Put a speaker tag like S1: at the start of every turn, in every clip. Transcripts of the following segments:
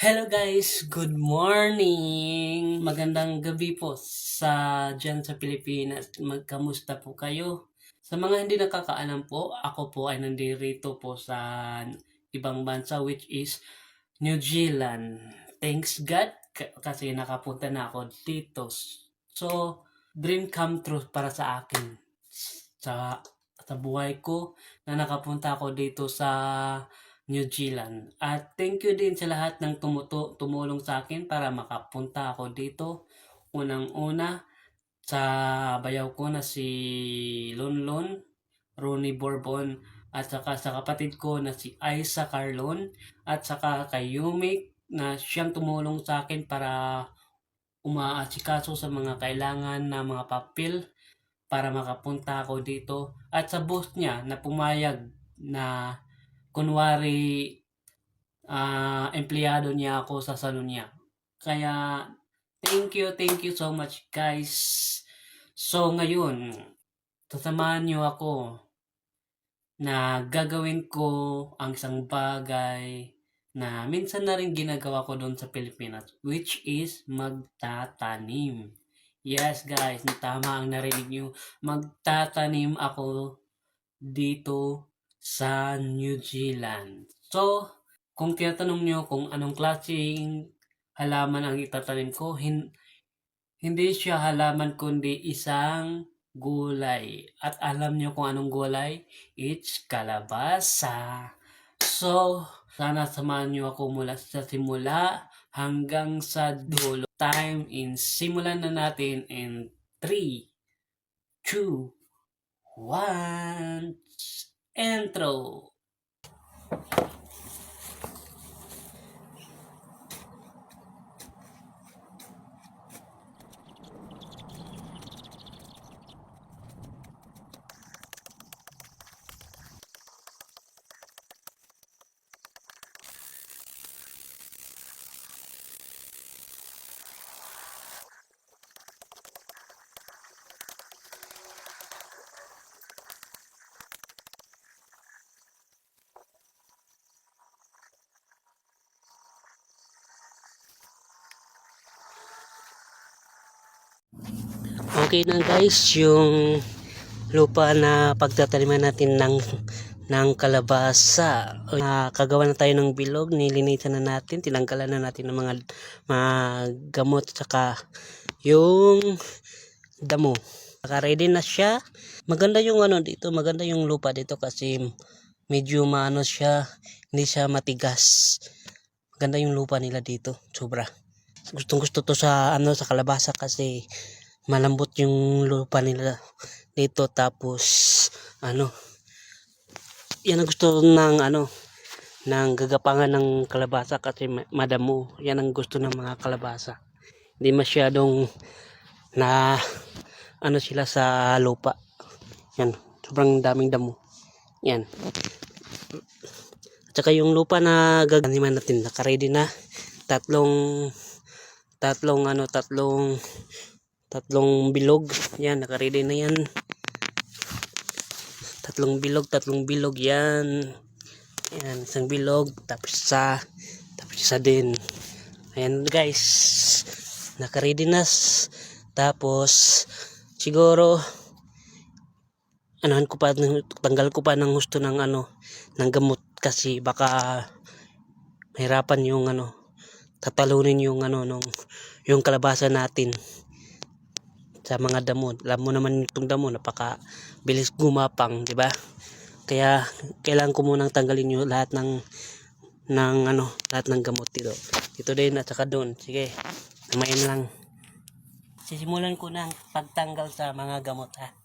S1: Hello guys, good morning! Magandang gabi po dyan sa Pilipinas. Magkamusta po kayo? Sa mga hindi nakakaalam po, ako po ay nandirito po sa ibang bansa which is New Zealand. Thanks God kasi nakapunta na ako dito. So, dream come true para sa akin. Sa, sa buhay ko na nakapunta ako dito sa New Zealand. At thank you din sa lahat ng tumulong sa akin para makapunta ako dito. Unang-una sa bayaw ko na si Lonlon, Ronnie Bourbon, at saka sa kapatid ko na si Isa Carlon, at saka kay Yumik na siyang tumulong sa akin para umaasikaso sa mga kailangan na mga papel para makapunta ako dito. At sa boss niya na pumayag na kunwari empleyado niya ako sa salon niya. Kaya thank you so much guys. So ngayon, sasamahan niyo ako na gagawin ko ang isang bagay na minsan na rin ginagawa ko doon sa Pilipinas, which is magtatanim. Yes guys, tama ang narinig niyo. Magtatanim ako dito sa New Zealand. So, kung tinatanong nyo kung anong klaseng halaman ang itatanim ko, hindi siya halaman kundi isang gulay. At alam nyo kung anong gulay? It's kalabasa. So, sana samahan nyo ako mula sa simula hanggang sa dulo. Time in simulan na natin in 3, 2, 1, intro! Okay na guys, yung lupa na pagtataniman natin ng kalabasa. Kagawa na tayo ng bilog, nilinisan na natin, tinanggalan na natin ng mga gamot saka yung damo. Naka-ready na siya. Maganda yung dito, maganda yung lupa dito kasi medyo maano siya, hindi siya matigas. Maganda yung lupa nila dito, sobra. Gustong-gusto to sa sa kalabasa kasi malambot yung lupa nila dito. Tapos yan ang gusto ng gagapangan ng kalabasa kasi madamo. Yan ang gusto ng mga kalabasa, hindi masyadong na sila sa lupa. Yan, sobrang daming damo yan. At saka yung lupa na gagawin natin, naka-ready na. Tatlong bilog. Yan, naka-ready na yan. Tatlong bilog yan. Yan, isang bilog, tapos isa din. Ayan guys, naka-ready na. Tapos siguro tanggal ko pa ng gusto ng ng gamot kasi baka mahirapan yung tatalunin yung yung kalabasa natin sa mga damo. Alam mo naman itong damo, napaka bilis gumapang, di ba? Kaya kailangan ko munang tanggalin yung lahat ng lahat ng gamot dito din at saka doon. Sige, namayin lang. Sisimulan ko ng pagtanggal sa mga gamot ha.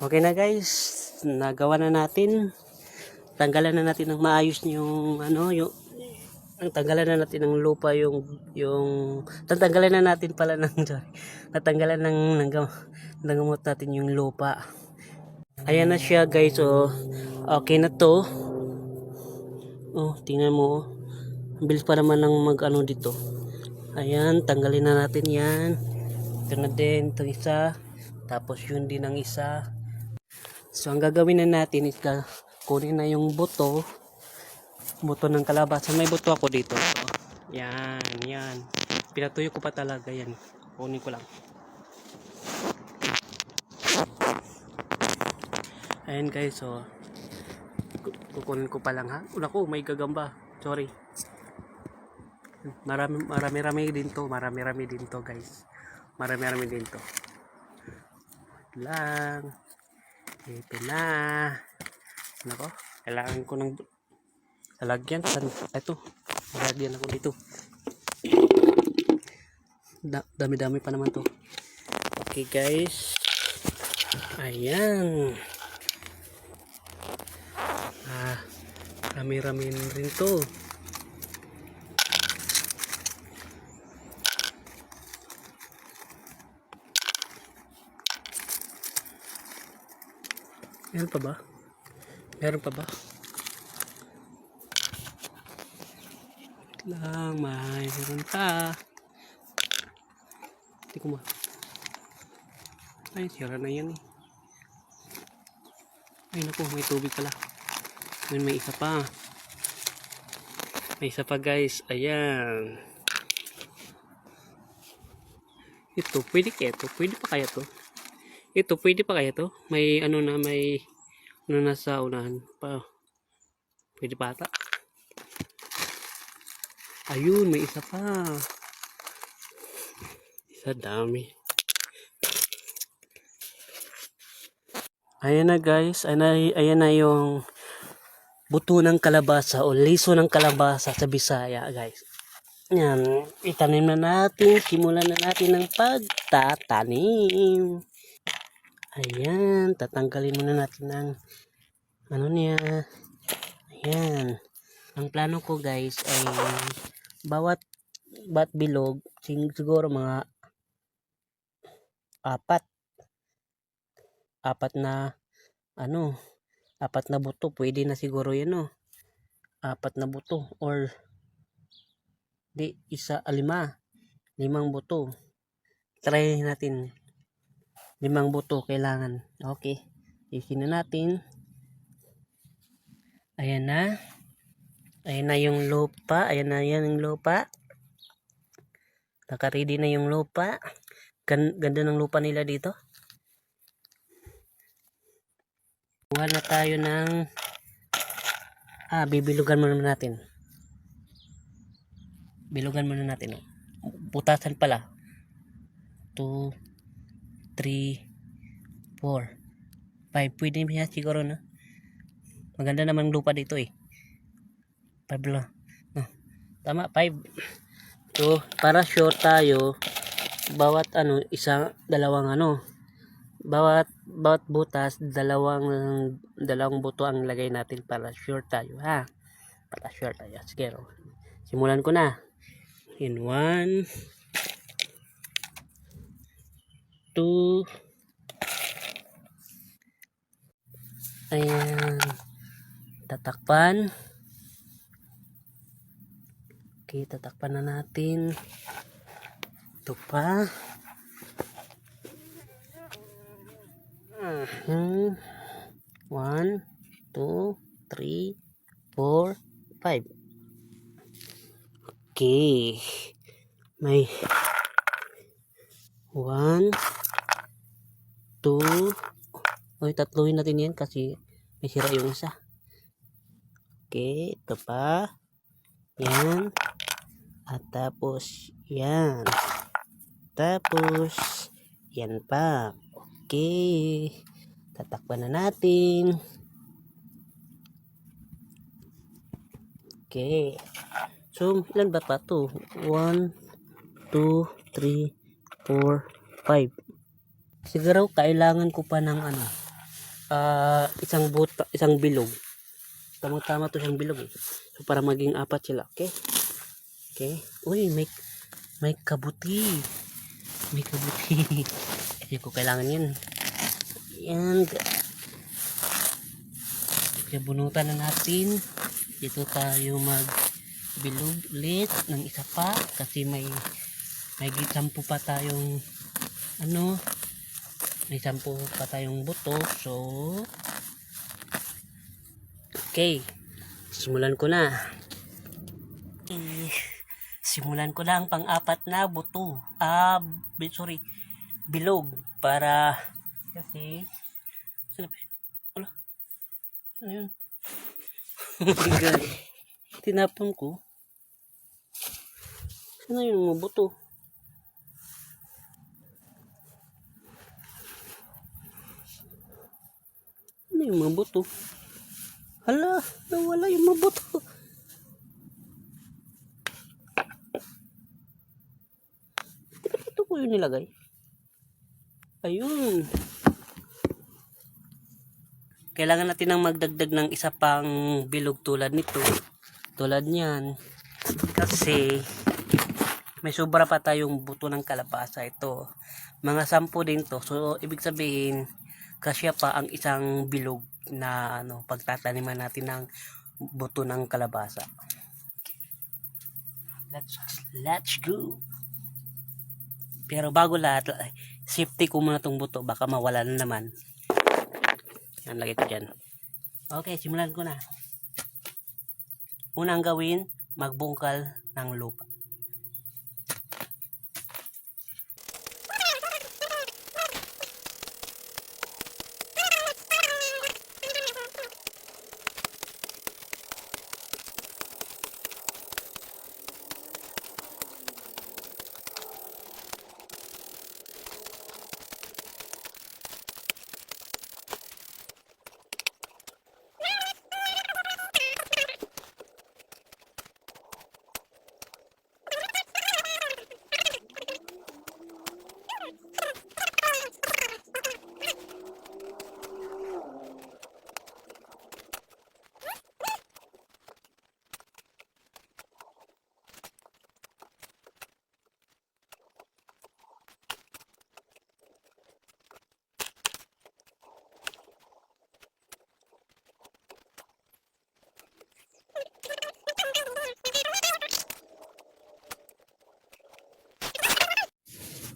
S1: Okay na guys, nagawa na natin. Tanggalan na natin ng maayos yung tanggalan na natin ng lupa, yung tatanggalan na natin pala ng sorry. Natanggalan ng gamot natin yung lupa. Ayan na siya guys, oh. Okay na to. Oh, tingnan mo, oh. Ang bilis pa naman ng mag ano dito. Ayan, tanggalin na natin yan. Ito na din, itong isa. Tapos yun din ang isa. So, ang gagawin na natin is kunin na yung buto. Buto ng kalabasa. May buto ako dito. So, yan, yan. Pinatuyo ko pa talaga yan. Kunin ko lang. Ayan guys, so kukunin ko pa lang ha. Naku, may gagamba. Sorry. Marami-rami din to. Marami-rami din to guys. Marami-rami din to. Lang. Ito na. Nako, kailangan ko ng lalagyan. Ito. Lalagyan ako dito. Dami-dami pa naman to. Okay guys. Ayan. Rami-rami rin to. Meron pa ba? Meron pa ba? Lang, mayroon pa. Hindi ko ma. Ay, sira na yan eh. Ay naku, may tubig pala. May isa pa. May isa pa guys. Ayan. Ito, pwede kaya to? Pwede pa kaya to? Ito, pwede pa kaya to? May ano na, may ano na sa unahan pa. Pwede pa ata. Ayun, may isa pa. Isa dami. Ayan na guys. Ayan na yung buto ng kalabasa o liso ng kalabasa sa Bisaya guys. Yan. Itanim na natin. Simulan na natin ng pagtatanim. Ayan, tatanggalin muna natin ng ano niya. Ayan. Ang plano ko guys ay bawat bilog siguro mga apat na ano, apat na buto. Pwede na siguro yan, no? Apat na buto or di limang buto. Try natin. 5 buto kailangan. Okay. Isin na natin. Ayan na. Ayan na yung lupa. Ayan na yan yung lupa. Naka-ready na yung lupa. Ganda ng lupa nila dito. Kuha na tayo ng bibilugan muna natin. Bilugan muna natin. Putasan pala. 2, 3, 4, 5. Pwede niya siguro na. Maganda naman lupa dito eh. 5 lang. Tama, 5. So, para sure tayo, bawat dalawang bawat butas, dalawang buto ang lagay natin para sure tayo, ha? Para sure tayo. Sige, simulan ko na. In 1, 2. Ayan. Tatakpan. Okay, tatakpan na natin. Ito pa. 1, 2, 3, 4, 5. Okay. May 1, 2. Oy, tatluhin natin yan kasi may sira yung isa. Okay, ito pa. Yan. At tapos, yan. Tapos, yan pa. Okay. Tatakpan na natin. Okay. So, ilan ba pa ito? 1, 2, 3, 4, 5. Siguro kailangan ko pa ng isang bilog. Tamang-tama to siyang bilog eh. So, para maging 4 sila. Okay? Okay. Uy, may kabuti. May kabuti. Hindi ko kailangan yan. Yan. Kaya bunutan na natin. Dito tayo magbilog ulit ng isa pa kasi may 10 pa tayong may 10 pa tayong buto. So okay, simulan ko na. Simulan ko na ang pang-apat na buto. Bilog para kasi wala. Ano yun? Oh my God. Tinapon ko. Ano yung mga buto? Ano yung mga buto? Hala, nawala yung mga buto. Ito ko yung nilagay. Ayun. Kailangan natin nang magdagdag ng isa pang bilog tulad nito. Tulad niyan. Kasi may sobra pa tayong buto ng kalabasa ito. Mga 10 din to. So ibig sabihin kasya pa ang isang bilog na pagtataniman natin ng buto ng kalabasa. Let's go. Pero bago lahat, safety ko muna tong buto, baka mawala na naman. Yan, lagay ko dyan. Okay, simulan ko na. Unang gawin, magbungkal ng lupa.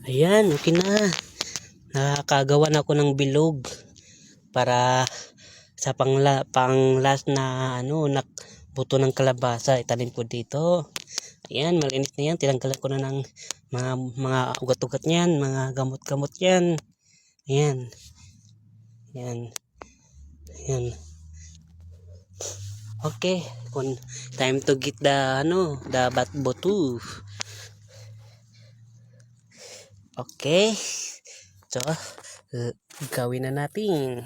S1: Ayan, okay na. Nakakagawa na ako ng bilog para sa pang last na buto ng kalabasa itanim ko dito. Ayan, malinis na yan. Tinanggalan ko na ng mga ugat-ugat niyan, mga gamot-gamot yan. Ayan. Ayan. Ayan. Okay, time to get the buto. Okay. So, gawin na natin.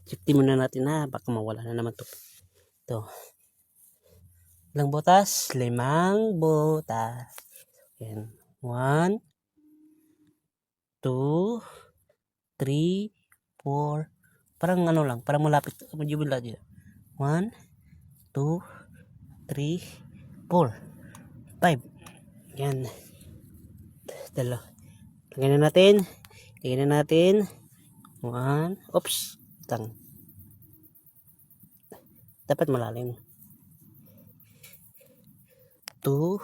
S1: Safety muna natin baka mawala na naman to. Ito. Ilang butas? 5 butas. Ayan. 1, 2, 3, 4. Parang lang, parang malapit. Medyo bila dyan. 1, 2, 3, 4, 5. Yan. Dalo. Lagyan na natin. Lagyan na natin. 1. Oops. Dapat malalim. 2,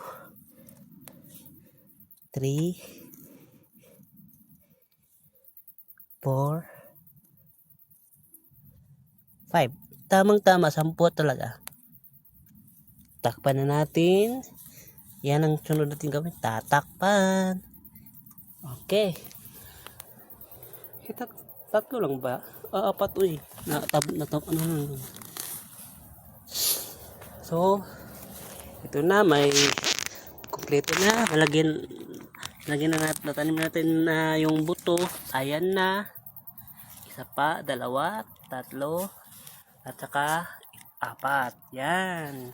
S1: 3, 4, 5. Tamang-tama. 10 talaga. Takpan na natin. Yan ang sunod natin gawin. Tatakpan. Okay. Tatlo lang ba? 4 So, ito na, may kumpleto na. Lagyan na natin, natanim natin na yung buto. Ayan na. Isa pa, 2, 3, at saka 4. Yan.